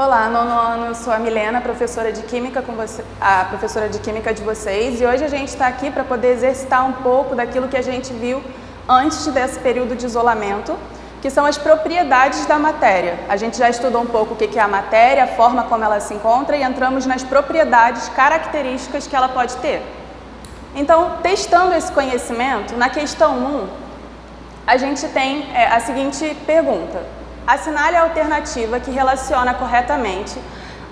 Olá, nono ano, eu sou a Milena, professora de Química a professora de Química de vocês, e hoje a gente está aqui para poder exercitar um pouco daquilo que a gente viu antes desse período de isolamento, que são as propriedades da matéria. A gente já estudou um pouco o que é a matéria, a forma como ela se encontra e entramos nas propriedades características que ela pode ter. Então, testando esse conhecimento, na questão 1, a gente tem a seguinte pergunta. Assinale a alternativa que relaciona corretamente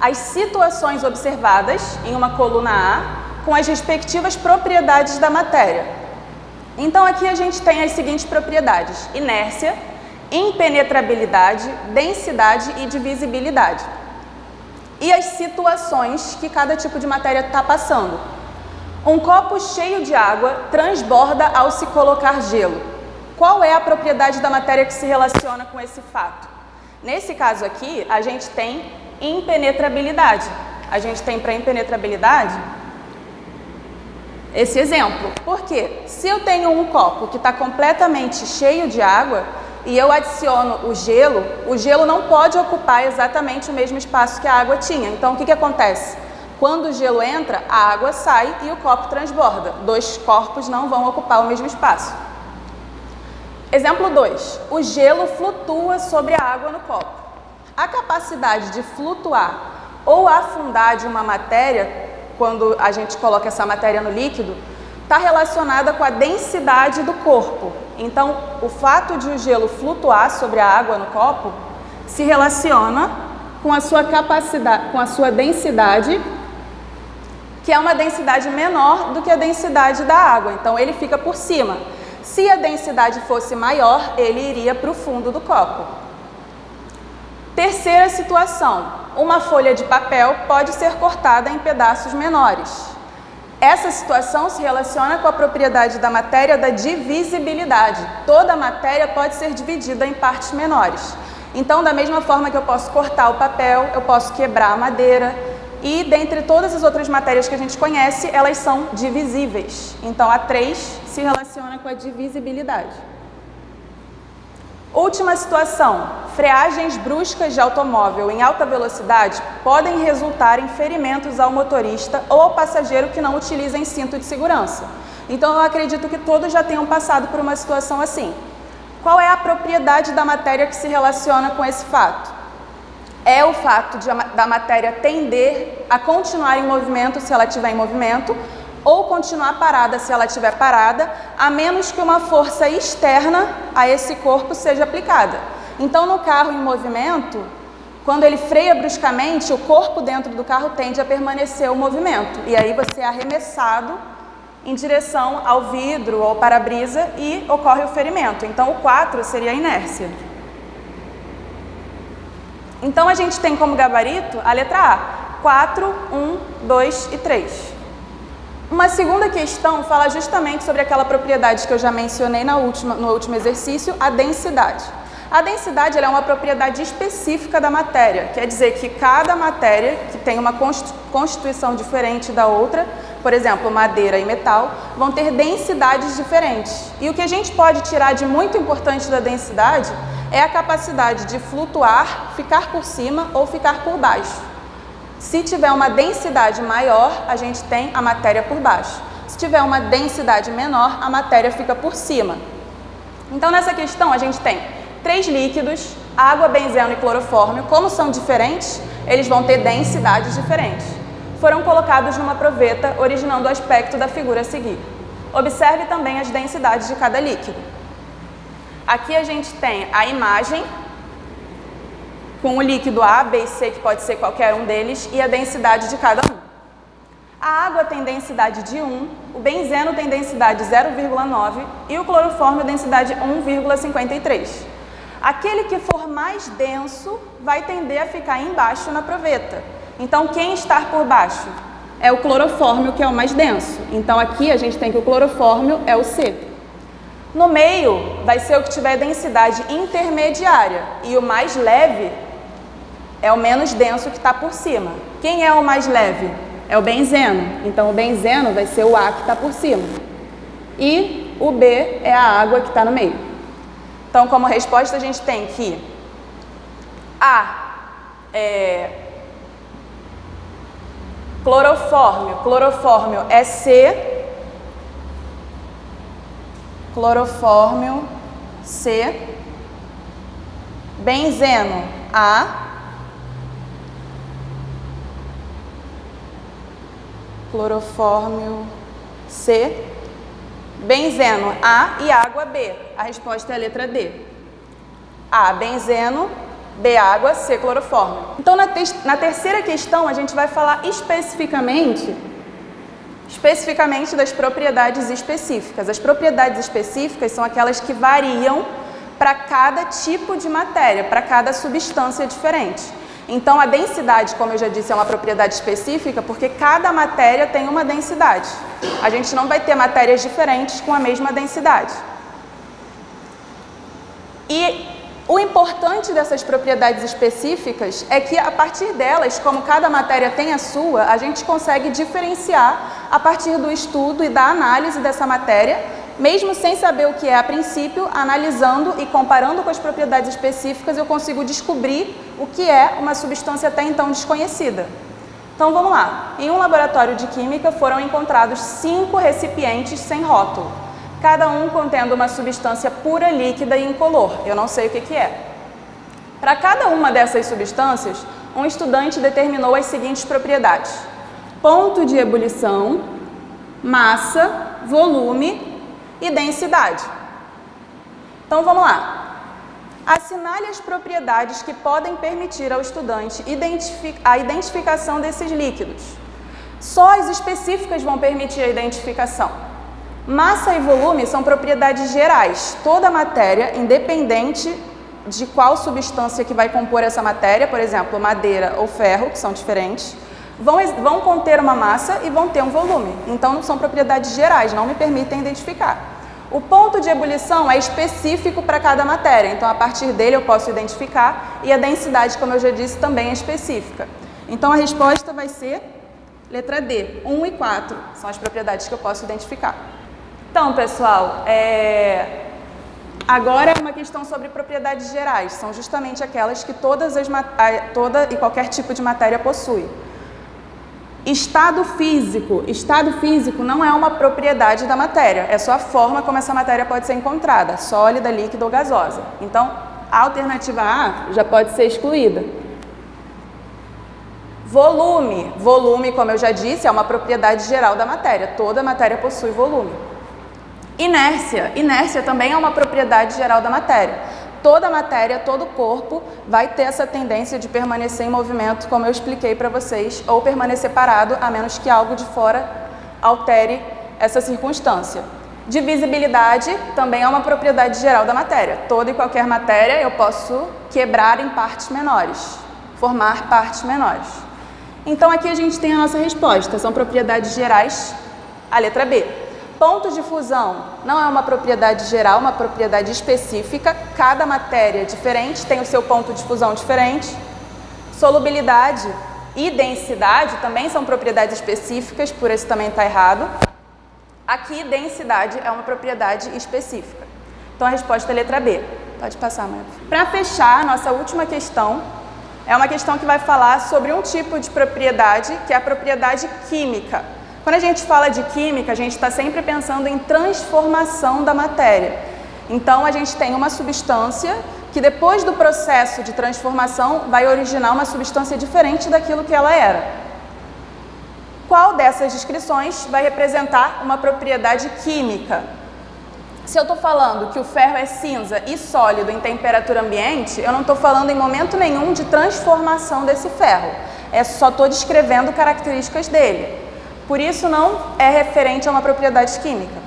as situações observadas em uma coluna A com as respectivas propriedades da matéria. Então, aqui a gente tem as seguintes propriedades: inércia, impenetrabilidade, densidade e divisibilidade. E as situações que cada tipo de matéria está passando. Um copo cheio de água transborda ao se colocar gelo. Qual é a propriedade da matéria que se relaciona com esse fato? Nesse caso aqui, a gente tem impenetrabilidade. A gente tem para impenetrabilidade esse exemplo. Por quê? Se eu tenho um copo que está completamente cheio de água e eu adiciono o gelo não pode ocupar exatamente o mesmo espaço que a água tinha. Então, o que acontece? Quando o gelo entra, a água sai e o copo transborda. Dois corpos não vão ocupar o mesmo espaço. Exemplo 2. O gelo flutua sobre a água no copo. A capacidade de flutuar ou afundar de uma matéria, quando a gente coloca essa matéria no líquido, está relacionada com a densidade do corpo. Então, o fato de o gelo flutuar sobre a água no copo se relaciona com a sua capacidade, com a sua densidade, que é uma densidade menor do que a densidade da água. Então, ele fica por cima. Se a densidade fosse maior, ele iria para o fundo do copo. Terceira situação, uma folha de papel pode ser cortada em pedaços menores. Essa situação se relaciona com a propriedade da matéria da divisibilidade. Toda a matéria pode ser dividida em partes menores. Então, da mesma forma que eu posso cortar o papel, eu posso quebrar a madeira. E, dentre todas as outras matérias que a gente conhece, elas são divisíveis. Então, a 3 se relaciona com a divisibilidade. Última situação. Freagens bruscas de automóvel em alta velocidade podem resultar em ferimentos ao motorista ou ao passageiro que não utilizem cinto de segurança. Então, eu acredito que todos já tenham passado por uma situação assim. Qual é a propriedade da matéria que se relaciona com esse fato? É o fato da matéria tender a continuar em movimento se ela estiver em movimento, ou continuar parada se ela estiver parada, a menos que uma força externa a esse corpo seja aplicada. Então, no carro em movimento, quando ele freia bruscamente, o corpo dentro do carro tende a permanecer o movimento. E aí você é arremessado em direção ao vidro ou para-brisa e ocorre o ferimento. Então, o 4 seria a inércia. Então, a gente tem como gabarito a letra A, 4, 1, 2 e 3. Uma segunda questão fala justamente sobre aquela propriedade que eu já mencionei no último exercício, a densidade. A densidade ela é uma propriedade específica da matéria, quer dizer que cada matéria que tem uma constituição diferente da outra, por exemplo, madeira e metal, vão ter densidades diferentes. E o que a gente pode tirar de muito importante da densidade é a capacidade de flutuar, ficar por cima ou ficar por baixo. Se tiver uma densidade maior, a gente tem a matéria por baixo. Se tiver uma densidade menor, a matéria fica por cima. Então, nessa questão, a gente tem 3 líquidos, água, benzeno e clorofórmio. Como são diferentes, eles vão ter densidades diferentes. Foram colocados numa proveta, originando o aspecto da figura a seguir. Observe também as densidades de cada líquido. Aqui a gente tem a imagem com o líquido A, B e C, que pode ser qualquer um deles, e a densidade de cada um. A água tem densidade de 1, o benzeno tem densidade 0,9 e o clorofórmio densidade 1,53. Aquele que for mais denso vai tender a ficar embaixo na proveta. Então, quem está por baixo? É o clorofórmio, que é o mais denso. Então, aqui a gente tem que o clorofórmio é o C. No meio, vai ser o que tiver densidade intermediária e o mais leve é o menos denso que está por cima. Quem é o mais leve? É o benzeno. Então, o benzeno vai ser o A que está por cima. E o B é a água que está no meio. Então, como resposta, a gente tem que A Clorofórmio é C, clorofórmio C, benzeno A, clorofórmio C, benzeno A e água B. A resposta é a letra D. A, benzeno, B, água, C, clorofórmio. Então, na terceira questão, a gente vai falar especificamente das propriedades específicas. As propriedades específicas são aquelas que variam para cada tipo de matéria, para cada substância diferente. Então, a densidade, como eu já disse, é uma propriedade específica porque cada matéria tem uma densidade. A gente não vai ter matérias diferentes com a mesma densidade. E o importante dessas propriedades específicas é que, a partir delas, como cada matéria tem a sua, a gente consegue diferenciar a partir do estudo e da análise dessa matéria, mesmo sem saber o que é a princípio, analisando e comparando com as propriedades específicas, eu consigo descobrir o que é uma substância até então desconhecida. Então vamos lá. Em um laboratório de química foram encontrados 5 recipientes sem rótulo, cada um contendo uma substância pura, líquida e incolor. Eu não sei o que é. Para cada uma dessas substâncias, um estudante determinou as seguintes propriedades: ponto de ebulição, massa, volume e densidade. Então vamos lá. Assinale as propriedades que podem permitir ao estudante a identificação desses líquidos. Só as específicas vão permitir a identificação. Massa e volume são propriedades gerais. Toda matéria, independente de qual substância que vai compor essa matéria, por exemplo, madeira ou ferro, que são diferentes, vão conter uma massa e vão ter um volume. Então, são propriedades gerais, não me permitem identificar. O ponto de ebulição é específico para cada matéria, então a partir dele eu posso identificar, e a densidade, como eu já disse, também é específica. Então a resposta vai ser letra D, 1 e 4, são as propriedades que eu posso identificar. Então, pessoal, agora é uma questão sobre propriedades gerais, são justamente aquelas que toda e qualquer tipo de matéria possui. Estado físico não é uma propriedade da matéria, é só a forma como essa matéria pode ser encontrada, sólida, líquida ou gasosa. Então, a alternativa A já pode ser excluída. Volume, como eu já disse, é uma propriedade geral da matéria, toda matéria possui volume. Inércia também é uma propriedade geral da matéria. Toda matéria, todo corpo vai ter essa tendência de permanecer em movimento, como eu expliquei para vocês, ou permanecer parado, a menos que algo de fora altere essa circunstância. Divisibilidade também é uma propriedade geral da matéria. Toda e qualquer matéria eu posso quebrar em partes menores, formar partes menores. Então aqui a gente tem a nossa resposta, são propriedades gerais, a letra B. Ponto de fusão não é uma propriedade geral, uma propriedade específica. Cada matéria diferente tem o seu ponto de fusão diferente. Solubilidade e densidade também são propriedades específicas, por isso também está errado. Aqui, densidade é uma propriedade específica. Então, a resposta é letra B. Pode passar, Maia. Para fechar, a nossa última questão é uma questão que vai falar sobre um tipo de propriedade, que é a propriedade química. Quando a gente fala de química, a gente está sempre pensando em transformação da matéria. Então, a gente tem uma substância que depois do processo de transformação vai originar uma substância diferente daquilo que ela era. Qual dessas descrições vai representar uma propriedade química? Se eu estou falando que o ferro é cinza e sólido em temperatura ambiente, eu não estou falando em momento nenhum de transformação desse ferro. Só estou descrevendo características dele. Por isso, não é referente a uma propriedade química.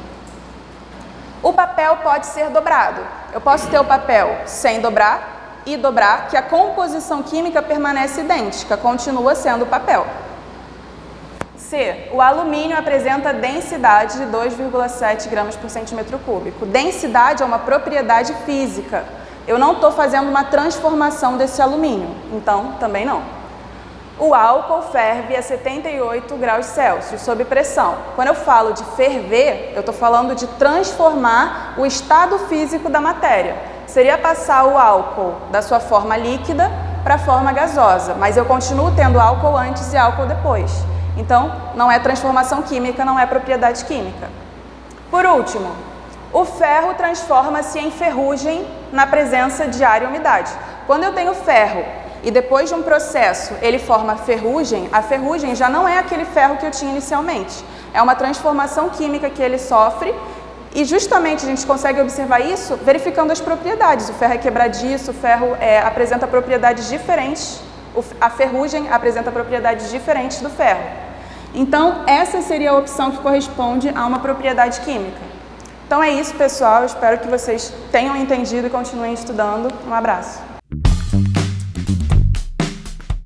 O papel pode ser dobrado. Eu posso ter o papel sem dobrar e dobrar, que a composição química permanece idêntica, continua sendo papel. C. O alumínio apresenta densidade de 2,7 gramas por centímetro cúbico. Densidade é uma propriedade física. Eu não estou fazendo uma transformação desse alumínio, então também não. O álcool ferve a 78 graus Celsius, sob pressão. Quando eu falo de ferver, eu estou falando de transformar o estado físico da matéria. Seria passar o álcool da sua forma líquida para a forma gasosa, mas eu continuo tendo álcool antes e álcool depois. Então, não é transformação química, não é propriedade química. Por último, o ferro transforma-se em ferrugem na presença de ar e umidade. Quando eu tenho ferro e depois de um processo ele forma ferrugem, a ferrugem já não é aquele ferro que eu tinha inicialmente. É uma transformação química que ele sofre e justamente a gente consegue observar isso verificando as propriedades. O ferro é quebradiço, o ferro apresenta propriedades diferentes, a ferrugem apresenta propriedades diferentes do ferro. Então, essa seria a opção que corresponde a uma propriedade química. Então é isso, pessoal. Eu espero que vocês tenham entendido e continuem estudando. Um abraço.